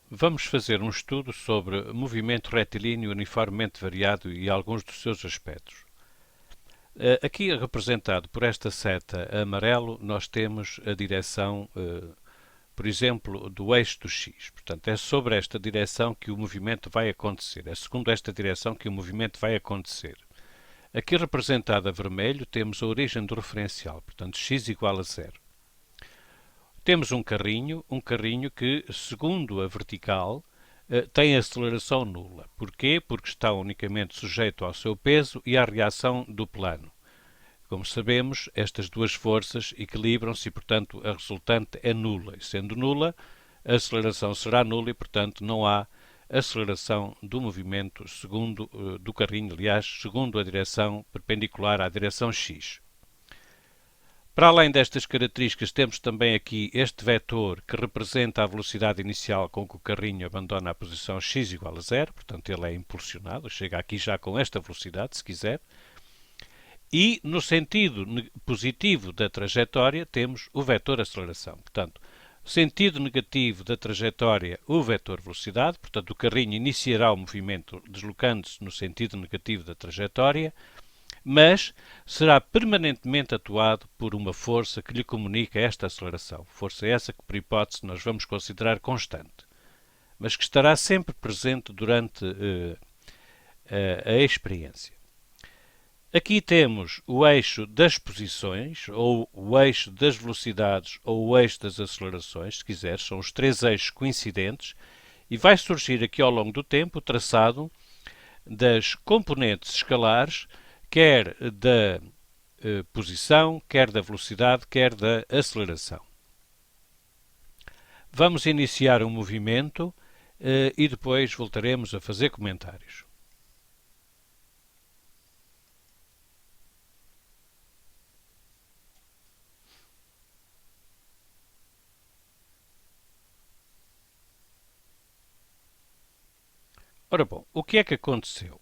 Vamos fazer um estudo sobre movimento retilíneo uniformemente variado e alguns dos seus aspectos. Aqui representado por esta seta amarelo, nós temos a direção, por exemplo, do eixo do X. Portanto, é sobre esta direção que o movimento vai acontecer. É segundo esta direção que o movimento vai acontecer. Aqui representado a vermelho, temos a origem do referencial, portanto, x igual a zero. Temos um carrinho que, segundo a vertical, tem aceleração nula. Porquê? Porque está unicamente sujeito ao seu peso e à reação do plano. Como sabemos, estas duas forças equilibram-se e, portanto, a resultante é nula. E sendo nula, a aceleração será nula e, portanto, não há aceleração do movimento do carrinho, aliás, segundo a direção perpendicular à direção x. Para além destas características, temos também aqui este vetor que representa a velocidade inicial com que o carrinho abandona a posição x igual a zero, portanto ele é impulsionado, chega aqui já com esta velocidade, se quiser. E no sentido positivo da trajetória temos o vetor aceleração. Portanto, sentido negativo da trajetória, o vetor velocidade, portanto o carrinho iniciará o movimento deslocando-se no sentido negativo da trajetória, mas será permanentemente atuado por uma força que lhe comunica esta aceleração. Força essa que, por hipótese, nós vamos considerar constante, mas que estará sempre presente durante a experiência. Aqui temos o eixo das posições, ou o eixo das velocidades, ou o eixo das acelerações, se quiser, são os três eixos coincidentes, e vai surgir aqui ao longo do tempo o traçado das componentes escalares, quer da posição, quer da velocidade, quer da aceleração. Vamos iniciar um movimento e depois voltaremos a fazer comentários. Ora bom, o que é que aconteceu?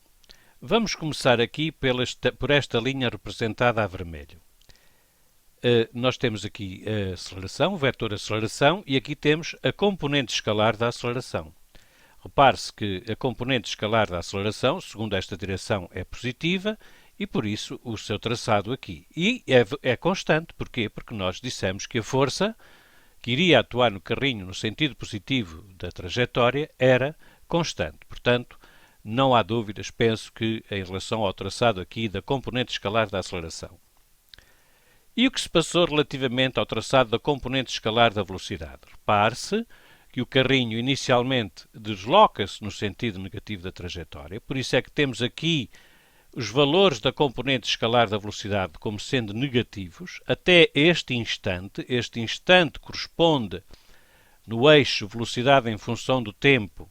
Vamos começar aqui por esta linha representada a vermelho. Nós temos aqui a aceleração, o vetor aceleração, e aqui temos a componente escalar da aceleração. Repare-se que a componente escalar da aceleração, segundo esta direção, é positiva e, por isso, o seu traçado aqui. E é constante. Porquê? Porque nós dissemos que a força que iria atuar no carrinho no sentido positivo da trajetória era constante. Portanto, não há dúvidas, penso que, em relação ao traçado aqui da componente escalar da aceleração. E o que se passou relativamente ao traçado da componente escalar da velocidade? Repare-se que o carrinho inicialmente desloca-se no sentido negativo da trajetória, por isso é que temos aqui os valores da componente escalar da velocidade como sendo negativos até este instante. Este instante corresponde no eixo velocidade em função do tempo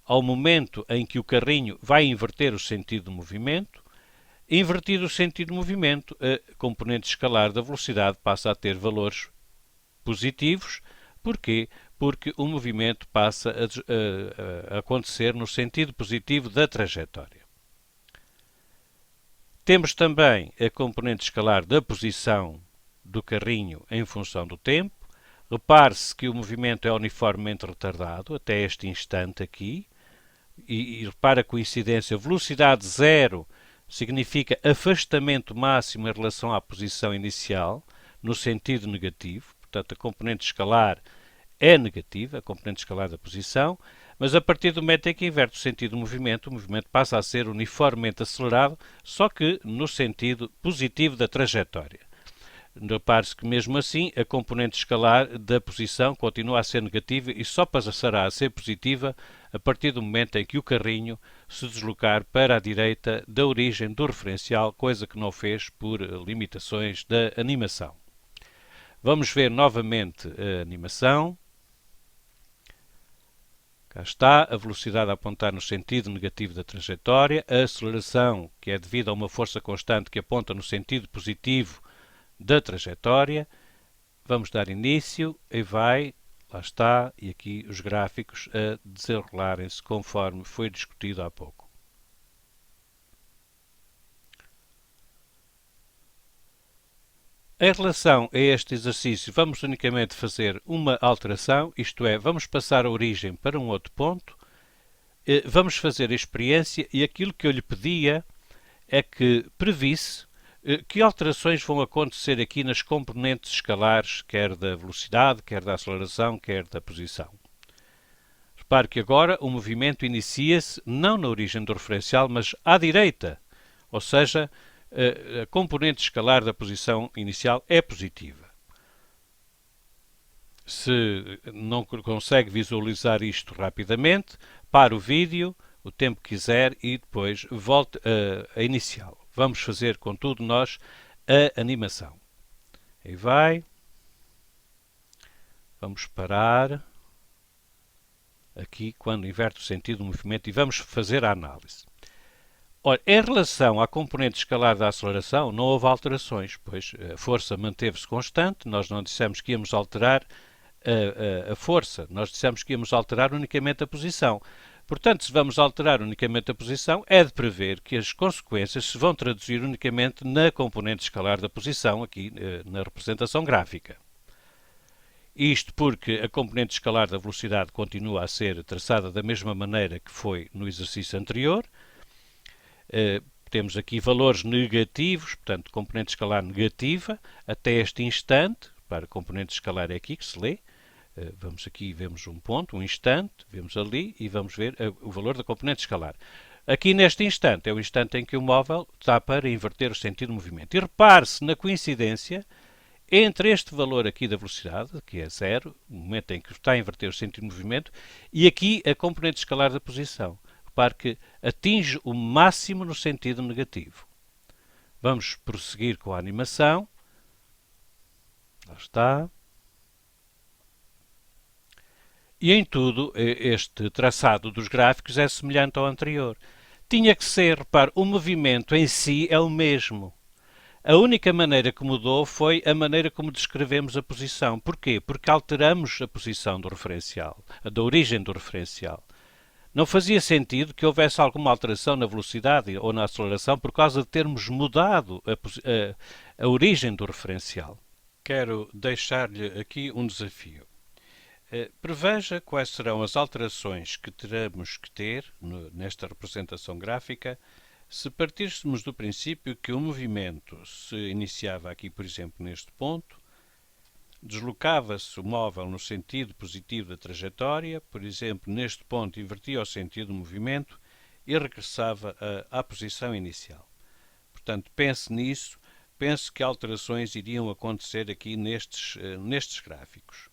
ao momento em que o carrinho vai inverter o sentido do movimento. Invertido o sentido do movimento, a componente escalar da velocidade passa a ter valores positivos. Porquê? Porque o movimento passa a acontecer no sentido positivo da trajetória. Temos também a componente escalar da posição do carrinho em função do tempo. Repare-se que o movimento é uniformemente retardado até este instante aqui. E repara a coincidência, velocidade zero significa afastamento máximo em relação à posição inicial, no sentido negativo. Portanto, a componente escalar é negativa, a componente escalar da posição, mas a partir do momento em que inverte o sentido do movimento, o movimento passa a ser uniformemente acelerado, só que no sentido positivo da trajetória. Repare-se que mesmo assim a componente escalar da posição continua a ser negativa e só passará a ser positiva a partir do momento em que o carrinho se deslocar para a direita da origem do referencial, coisa que não fez por limitações da animação. Vamos ver novamente a animação. Cá está, a velocidade a apontar no sentido negativo da trajetória, a aceleração, que é devida a uma força constante que aponta no sentido positivo da trajetória. Vamos dar início e vai, lá está, e aqui os gráficos a desenrolarem-se conforme foi discutido há pouco. Em relação a este exercício, vamos unicamente fazer uma alteração, isto é, vamos passar a origem para um outro ponto, vamos fazer a experiência e aquilo que eu lhe pedia é que previsse que alterações vão acontecer aqui nas componentes escalares, quer da velocidade, quer da aceleração, quer da posição. Repare que agora o movimento inicia-se não na origem do referencial, mas à direita, ou seja, a componente escalar da posição inicial é positiva. Se não consegue visualizar isto rapidamente, pare o vídeo, o tempo que quiser e depois volte a inicial. Vamos fazer, contudo, nós a animação. Aí vai. Vamos parar aqui quando inverte o sentido do movimento e vamos fazer a análise. Ora, em relação à componente escalar da aceleração, não houve alterações, pois a força manteve-se constante, nós não dissemos que íamos alterar a força, nós dissemos que íamos alterar unicamente a posição. Portanto, se vamos alterar unicamente a posição, é de prever que as consequências se vão traduzir unicamente na componente escalar da posição, aqui na representação gráfica. Isto porque a componente escalar da velocidade continua a ser traçada da mesma maneira que foi no exercício anterior. Temos aqui valores negativos, portanto, componente escalar negativa, até este instante, para a componente escalar é aqui que se lê. Vamos aqui, vemos um ponto, um instante, vemos ali e vamos ver o valor da componente escalar. Aqui neste instante, é o instante em que o móvel está para inverter o sentido do movimento. E repare-se na coincidência entre este valor aqui da velocidade, que é zero, no momento em que está a inverter o sentido de movimento, e aqui a componente escalar da posição. Repare que atinge o máximo no sentido negativo. Vamos prosseguir com a animação. Lá está. E em tudo, este traçado dos gráficos é semelhante ao anterior. Tinha que ser, repare, o movimento em si é o mesmo. A única maneira que mudou foi a maneira como descrevemos a posição. Porquê? Porque alteramos a posição do referencial, da origem do referencial. Não fazia sentido que houvesse alguma alteração na velocidade ou na aceleração por causa de termos mudado a origem do referencial. Quero deixar-lhe aqui um desafio. Preveja quais serão as alterações que teremos que ter nesta representação gráfica se partíssemos do princípio que o movimento se iniciava aqui, por exemplo, neste ponto, deslocava-se o móvel no sentido positivo da trajetória, por exemplo, neste ponto invertia o sentido do movimento e regressava à posição inicial. Portanto, pense nisso, pense que alterações iriam acontecer aqui nestes gráficos.